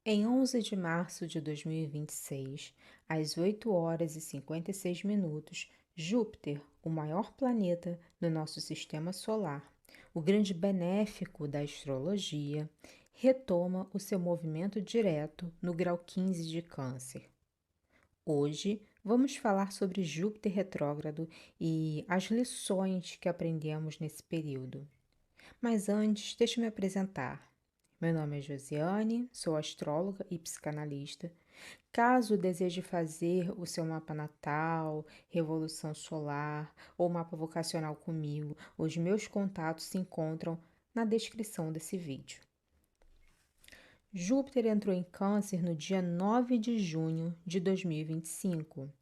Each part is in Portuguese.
Em 11 de março de 2026, às 8 horas e 56 minutos, Júpiter, o maior planeta do nosso sistema solar, o grande benéfico da astrologia, retoma o seu movimento direto no grau 15 de Câncer. Hoje vamos falar sobre Júpiter retrógrado e as lições que aprendemos nesse período. Mas antes, deixe-me apresentar. Meu nome é Josiane, sou astróloga e psicanalista. Caso deseje fazer o seu mapa natal, revolução solar ou mapa vocacional comigo, os meus contatos se encontram na descrição desse vídeo. Júpiter entrou em Câncer no dia 9 de junho de 2025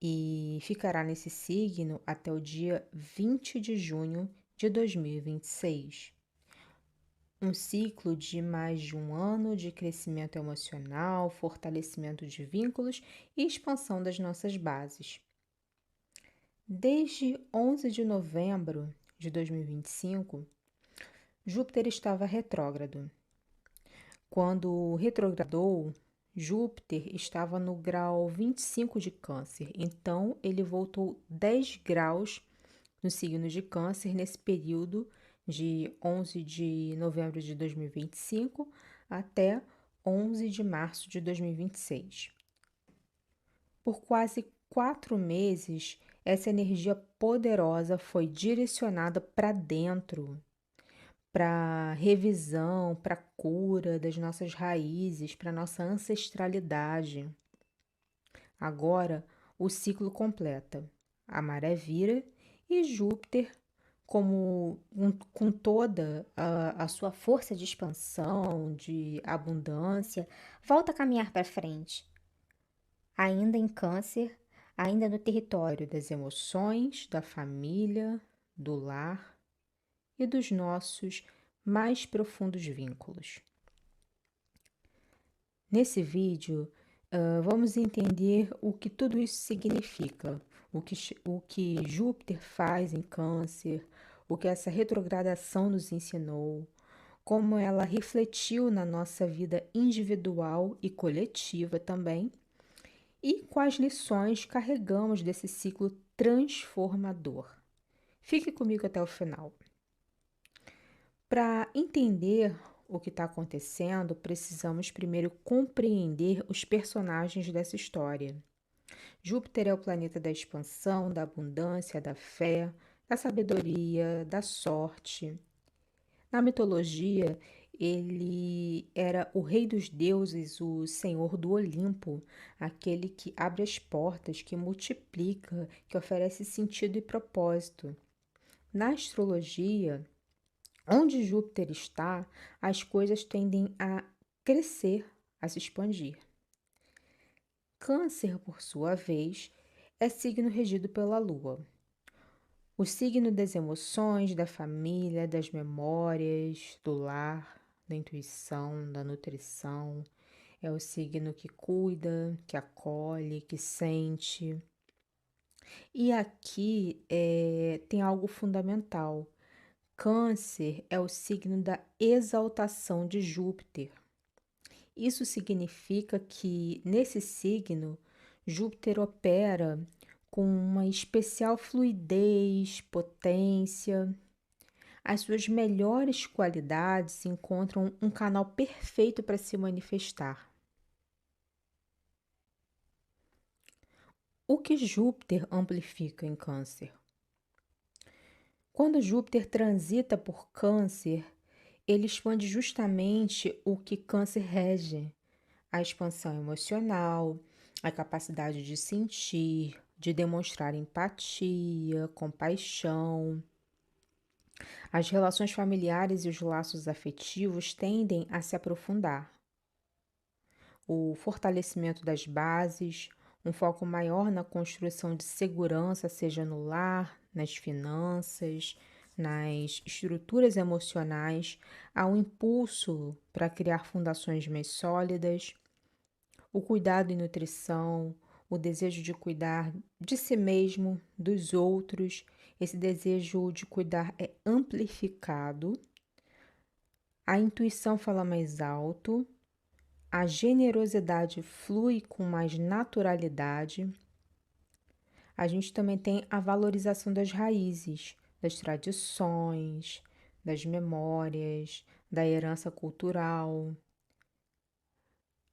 e ficará nesse signo até o dia 20 de junho de 2026. Um ciclo de mais de um ano de crescimento emocional, fortalecimento de vínculos e expansão das nossas bases. Desde 11 de novembro de 2025, Júpiter estava retrógrado. Quando retrogradou, Júpiter estava no grau 25 de Câncer, então ele voltou 10 graus no signo de Câncer nesse período de 11 de novembro de 2025 até 11 de março de 2026. Por quase 4 meses, essa energia poderosa foi direcionada para dentro, para revisão, para cura das nossas raízes, para nossa ancestralidade. Agora, o ciclo completa. A maré vira e Júpiter, com toda a sua força de expansão, de abundância, Volta a caminhar para frente. Ainda em Câncer, ainda no território. das emoções, da família, do lar e dos nossos mais profundos vínculos. Nesse vídeo, vamos entender o que tudo isso significa, o que Júpiter faz em Câncer, o que essa retrogradação nos ensinou, como ela refletiu na nossa vida individual e coletiva também, e quais lições carregamos desse ciclo transformador. Fique comigo até o final. Para entender o que está acontecendo, precisamos primeiro compreender os personagens dessa história. Júpiter é o planeta da expansão, da abundância, da fé, da sabedoria, da sorte. Na mitologia, ele era o rei dos deuses, o senhor do Olimpo, aquele que abre as portas, que multiplica, que oferece sentido e propósito. Na astrologia, onde Júpiter está, as coisas tendem a crescer, a se expandir. Câncer, por sua vez, é signo regido pela Lua. O signo das emoções, da família, das memórias, do lar, da intuição, da nutrição. É o signo que cuida, que acolhe, que sente. E aqui tem algo fundamental. Câncer é o signo da exaltação de Júpiter. Isso significa que, nesse signo, Júpiter opera com uma especial fluidez, potência. As suas melhores qualidades encontram um canal perfeito para se manifestar. O que Júpiter amplifica em Câncer? Quando Júpiter transita por Câncer, ele expande justamente o que Câncer rege: a expansão emocional, a capacidade de sentir, de demonstrar empatia, compaixão. As relações familiares e os laços afetivos tendem a se aprofundar. O fortalecimento das bases, um foco maior na construção de segurança, seja no lar, nas finanças, nas estruturas emocionais, há um impulso para criar fundações mais sólidas, o cuidado e nutrição, o desejo de cuidar de si mesmo, dos outros. Esse desejo de cuidar é amplificado, a intuição fala mais alto, a generosidade flui com mais naturalidade. A gente também tem a valorização das raízes, das tradições, das memórias, da herança cultural.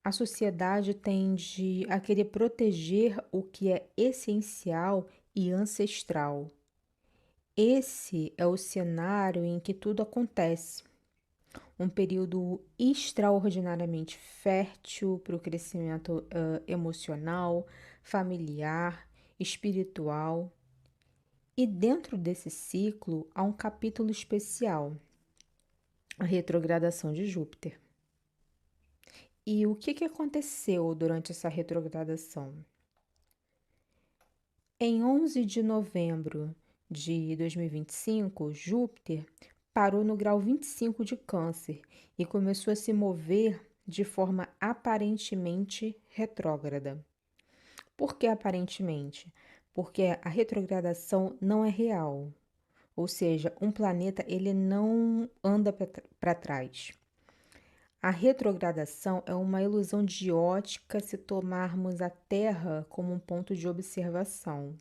A sociedade tende a querer proteger o que é essencial e ancestral. Esse é o cenário em que tudo acontece. Um período extraordinariamente fértil para o crescimento emocional, familiar, espiritual. E dentro desse ciclo há um capítulo especial, a retrogradação de Júpiter. E o que aconteceu durante essa retrogradação? Em 11 de novembro de 2025, Júpiter parou no grau 25 de Câncer e começou a se mover de forma aparentemente retrógrada. Por que aparentemente? Porque a retrogradação não é real, ou seja, um planeta ele não anda para trás. A retrogradação é uma ilusão de ótica se tomarmos a Terra como um ponto de observação.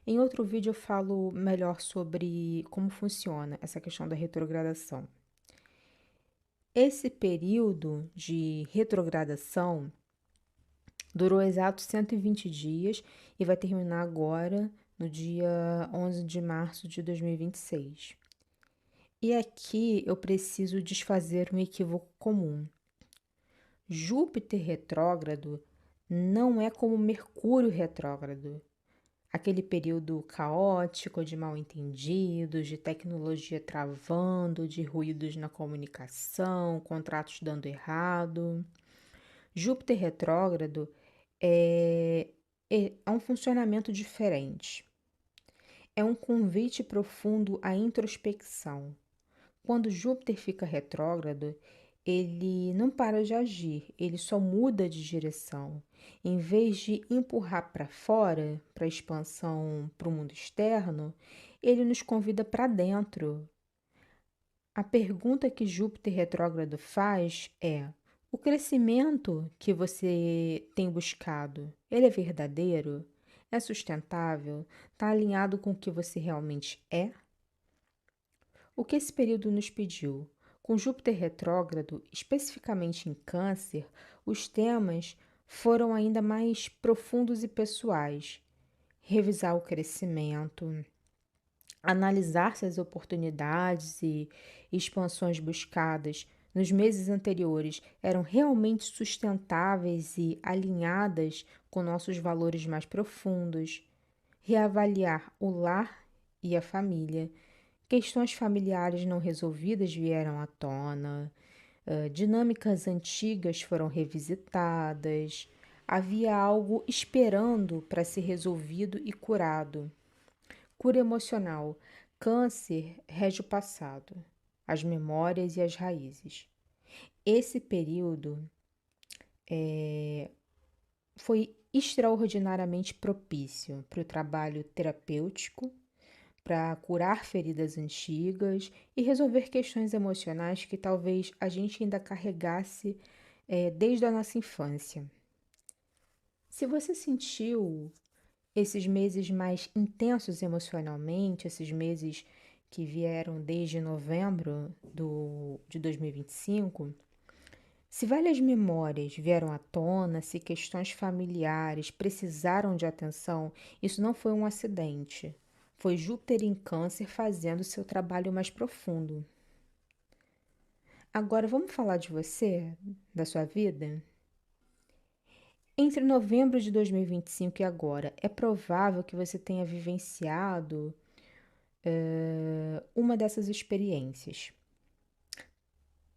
Em outro vídeo eu falo melhor sobre como funciona essa questão da retrogradação. Esse período de retrogradação durou exatos 120 dias e vai terminar agora, no dia 11 de março de 2026. E aqui eu preciso desfazer um equívoco comum. Júpiter retrógrado não é como Mercúrio retrógrado, aquele período caótico de mal-entendidos, de tecnologia travando, de ruídos na comunicação, contratos dando errado. Júpiter retrógrado é um funcionamento diferente. É um convite profundo à introspecção. Quando Júpiter fica retrógrado, ele não para de agir, ele só muda de direção. Em vez de empurrar para fora, para a expansão para o mundo externo, ele nos convida para dentro. A pergunta que Júpiter retrógrado faz é: o crescimento que você tem buscado, ele é verdadeiro? É sustentável? Está alinhado com o que você realmente é? O que esse período nos pediu? Com Júpiter retrógrado, especificamente em Câncer, os temas foram ainda mais profundos e pessoais. Revisar o crescimento, analisar se as oportunidades e expansões buscadas nos meses anteriores eram realmente sustentáveis e alinhadas com nossos valores mais profundos. Reavaliar o lar e a família. Questões familiares não resolvidas vieram à tona, dinâmicas antigas foram revisitadas, havia algo esperando para ser resolvido e curado. Cura emocional. Câncer rege o passado, as memórias e as raízes. Esse período foi extraordinariamente propício para o trabalho terapêutico, para curar feridas antigas e resolver questões emocionais que talvez a gente ainda carregasse desde a nossa infância. Se você sentiu esses meses mais intensos emocionalmente, esses meses que vieram desde novembro de 2025, se várias memórias vieram à tona, se questões familiares precisaram de atenção, isso não foi um acidente. Foi Júpiter em Câncer fazendo seu trabalho mais profundo. Agora vamos falar de você, da sua vida? Entre novembro de 2025 e agora, é provável que você tenha vivenciado uma dessas experiências.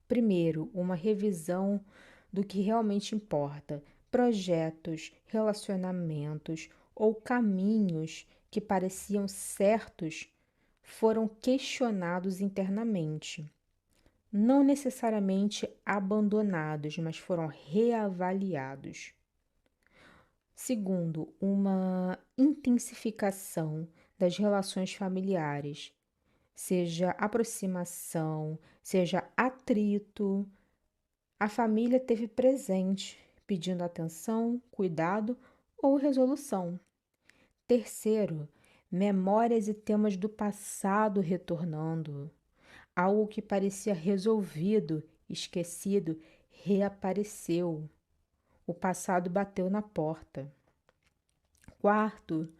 Primeiro, uma revisão do que realmente importa, projetos, relacionamentos ou caminhos que pareciam certos foram questionados internamente. Não necessariamente abandonados, mas foram reavaliados. Segundo, uma intensificação das relações familiares, seja aproximação, seja atrito, A família teve presente, pedindo atenção, cuidado ou resolução. Terceiro, memórias e temas do passado retornando. Algo que parecia resolvido, esquecido, reapareceu. O passado bateu na porta. Quarto,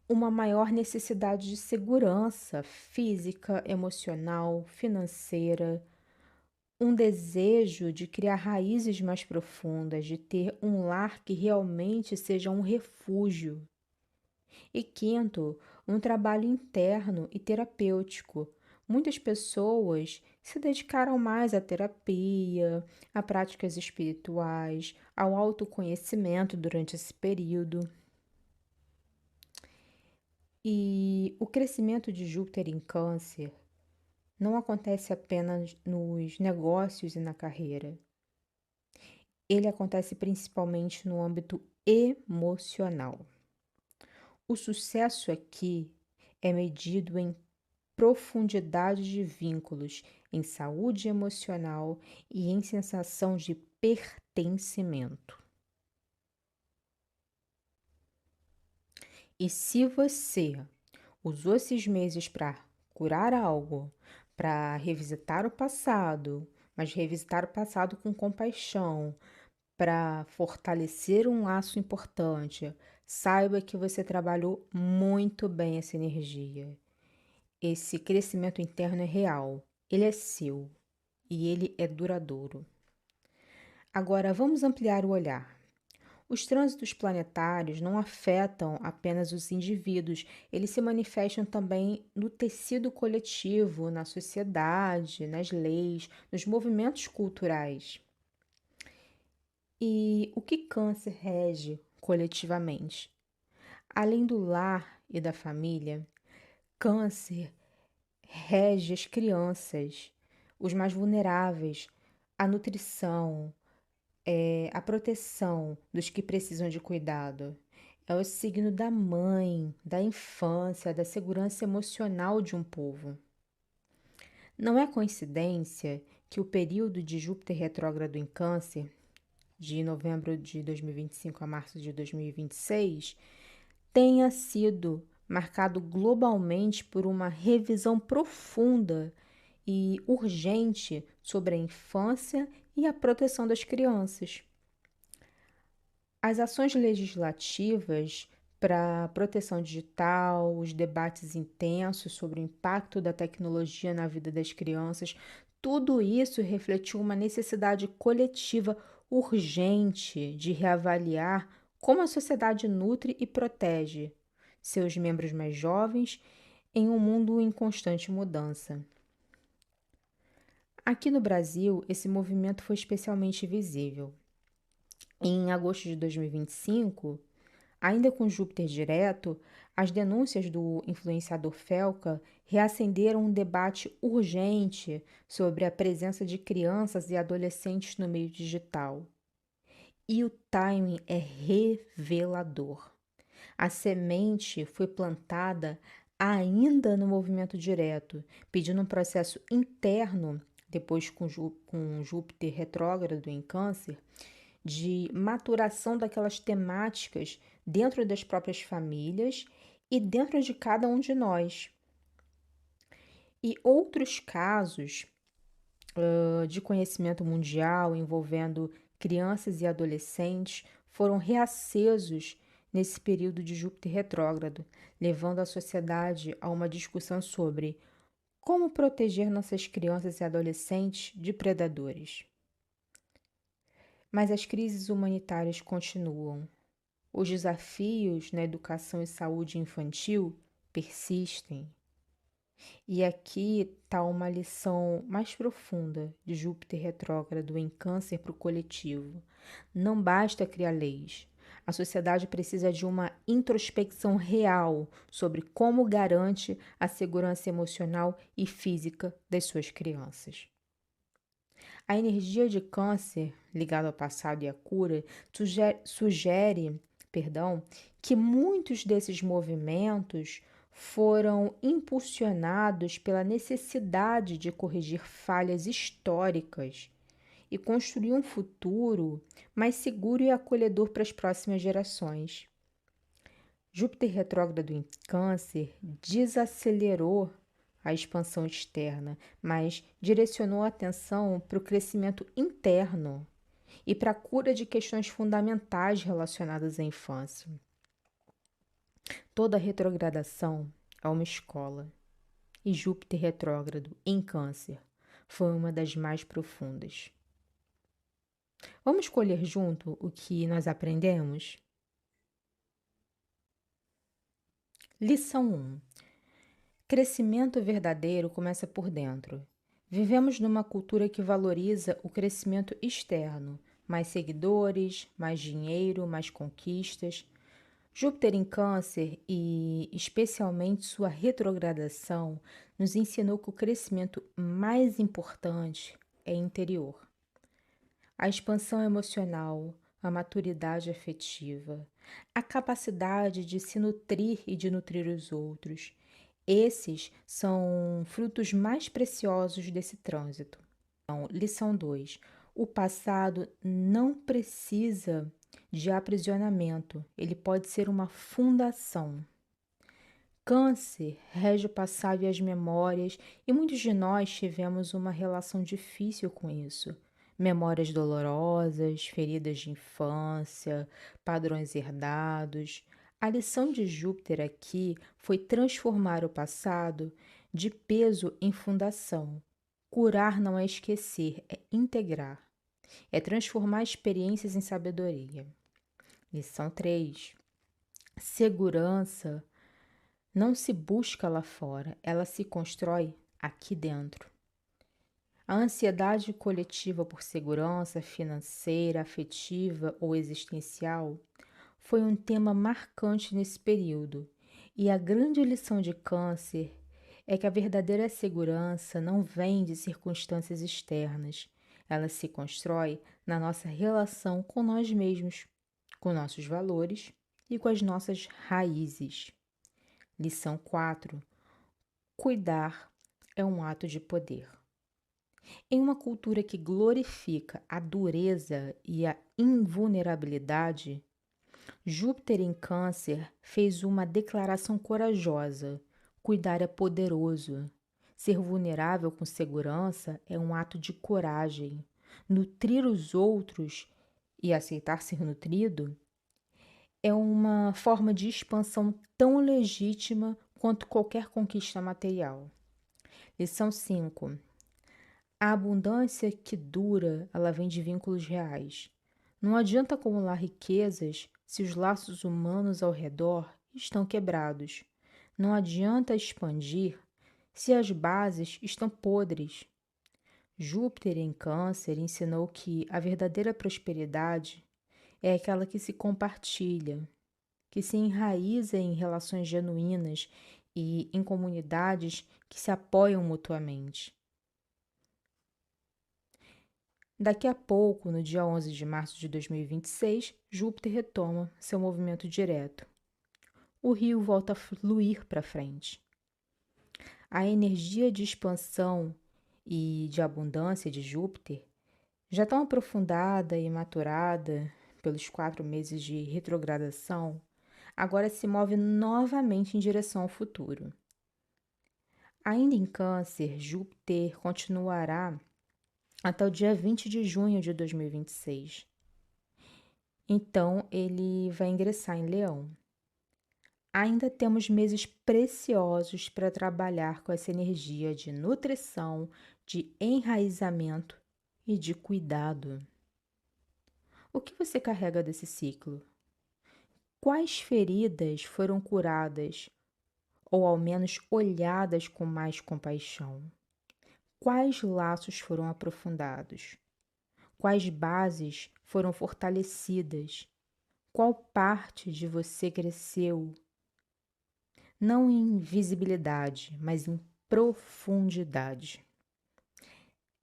uma maior necessidade de segurança física, emocional, financeira, um desejo de criar raízes mais profundas, de ter um lar que realmente seja um refúgio. E quinto, um trabalho interno e terapêutico. Muitas pessoas se dedicaram mais à terapia, a práticas espirituais, ao autoconhecimento durante esse período. E o crescimento de Júpiter em Câncer não acontece apenas nos negócios e na carreira. Ele acontece principalmente no âmbito emocional. O sucesso aqui é medido em profundidade de vínculos, em saúde emocional e em sensação de pertencimento. E se você usou esses meses para curar algo, para revisitar o passado, mas revisitar o passado com compaixão, para fortalecer um laço importante, saiba que você trabalhou muito bem essa energia. Esse crescimento interno é real, ele é seu e ele é duradouro. Agora vamos ampliar o olhar. Os trânsitos planetários não afetam apenas os indivíduos, eles se manifestam também no tecido coletivo, na sociedade, nas leis, nos movimentos culturais. E o que Câncer rege coletivamente? Além do lar e da família, Câncer rege as crianças, os mais vulneráveis, a nutrição, a proteção dos que precisam de cuidado. É o signo da mãe, da infância, da segurança emocional de um povo. Não é coincidência que o período de Júpiter retrógrado em Câncer, de novembro de 2025 a março de 2026, tenha sido marcado globalmente por uma revisão profunda e urgente sobre a infância e a proteção das crianças. As ações legislativas para proteção digital, os debates intensos sobre o impacto da tecnologia na vida das crianças, tudo isso refletiu uma necessidade coletiva urgente de reavaliar como a sociedade nutre e protege seus membros mais jovens em um mundo em constante mudança. Aqui no Brasil, esse movimento foi especialmente visível. Em agosto de 2025, ainda com Júpiter direto, as denúncias do influenciador Felca reacenderam um debate urgente sobre a presença de crianças e adolescentes no meio digital. E o timing é revelador. A semente foi plantada ainda no movimento direto, pedindo um processo interno, depois com Júpiter retrógrado em Câncer, de maturação daquelas temáticas dentro das próprias famílias e dentro de cada um de nós. E outros casos de conhecimento mundial envolvendo crianças e adolescentes foram reacesos nesse período de Júpiter retrógrado, levando a sociedade a uma discussão sobre como proteger nossas crianças e adolescentes de predadores. Mas as crises humanitárias continuam. Os desafios na educação e saúde infantil persistem. E aqui está uma lição mais profunda de Júpiter retrógrado em Câncer para o coletivo. Não basta criar leis. A sociedade precisa de uma introspecção real sobre como garante a segurança emocional e física das suas crianças. A energia de Câncer, ligada ao passado e à cura, sugere que muitos desses movimentos foram impulsionados pela necessidade de corrigir falhas históricas e construir um futuro mais seguro e acolhedor para as próximas gerações. Júpiter retrógrado em Câncer desacelerou a expansão externa, mas direcionou a atenção para o crescimento interno e para a cura de questões fundamentais relacionadas à infância. Toda retrogradação é uma escola, e Júpiter retrógrado em Câncer foi uma das mais profundas. Vamos escolher junto o que nós aprendemos? Lição 1. Crescimento verdadeiro começa por dentro. Vivemos numa cultura que valoriza o crescimento externo, mais seguidores, mais dinheiro, mais conquistas. Júpiter em Câncer e especialmente sua retrogradação nos ensinou que o crescimento mais importante é interior. A expansão emocional, a maturidade afetiva, a capacidade de se nutrir e de nutrir os outros. Esses são frutos mais preciosos desse trânsito. Então, lição 2. O passado não precisa de aprisionamento, ele pode ser uma fundação. Câncer rege o passado e as memórias, e muitos de nós tivemos uma relação difícil com isso. Memórias dolorosas, feridas de infância, padrões herdados. A lição de Júpiter aqui foi transformar o passado de peso em fundação. Curar não é esquecer, é integrar. É transformar experiências em sabedoria. Lição 3. Segurança não se busca lá fora, ela se constrói aqui dentro. A ansiedade coletiva por segurança financeira, afetiva ou existencial foi um tema marcante nesse período, e a grande lição de Câncer é que a verdadeira segurança não vem de circunstâncias externas, ela se constrói na nossa relação com nós mesmos, com nossos valores e com as nossas raízes. Lição 4. Cuidar é um ato de poder. Em uma cultura que glorifica a dureza e a invulnerabilidade, Júpiter em Câncer fez uma declaração corajosa. Cuidar é poderoso. Ser vulnerável com segurança é um ato de coragem. Nutrir os outros e aceitar ser nutrido é uma forma de expansão tão legítima quanto qualquer conquista material. Lição 5. A abundância que dura, ela vem de vínculos reais. Não adianta acumular riquezas se os laços humanos ao redor estão quebrados. Não adianta expandir se as bases estão podres. Júpiter em Câncer ensinou que a verdadeira prosperidade é aquela que se compartilha, que se enraiza em relações genuínas e em comunidades que se apoiam mutuamente. Daqui a pouco, no dia 11 de março de 2026, Júpiter retoma seu movimento direto. O rio volta a fluir para frente. A energia de expansão e de abundância de Júpiter, já tão aprofundada e maturada pelos 4 meses de retrogradação, agora se move novamente em direção ao futuro. Ainda em Câncer, Júpiter continuará até o dia 20 de junho de 2026. Então, ele vai ingressar em Leão. Ainda temos meses preciosos para trabalhar com essa energia de nutrição, de enraizamento e de cuidado. O que você carrega desse ciclo? Quais feridas foram curadas ou ao menos olhadas com mais compaixão? Quais laços foram aprofundados? Quais bases foram fortalecidas? Qual parte de você cresceu? Não em visibilidade, mas em profundidade.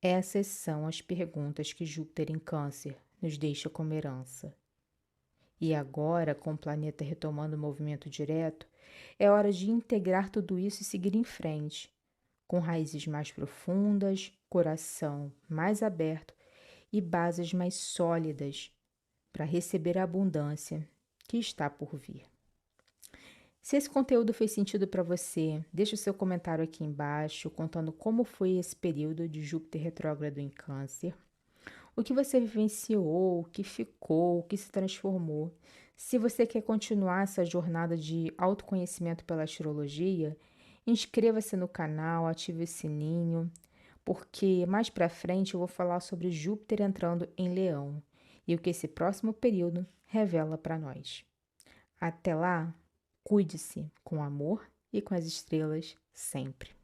Essas são as perguntas que Júpiter em Câncer nos deixa como herança. E agora, com o planeta retomando o movimento direto, é hora de integrar tudo isso e seguir em frente, com raízes mais profundas, coração mais aberto e bases mais sólidas para receber a abundância que está por vir. Se esse conteúdo fez sentido para você, deixe o seu comentário aqui embaixo contando como foi esse período de Júpiter retrógrado em Câncer, o que você vivenciou, o que ficou, o que se transformou. Se você quer continuar essa jornada de autoconhecimento pela astrologia, inscreva-se no canal, ative o sininho, porque mais para frente eu vou falar sobre Júpiter entrando em Leão e o que esse próximo período revela para nós. Até lá, cuide-se com amor e com as estrelas sempre.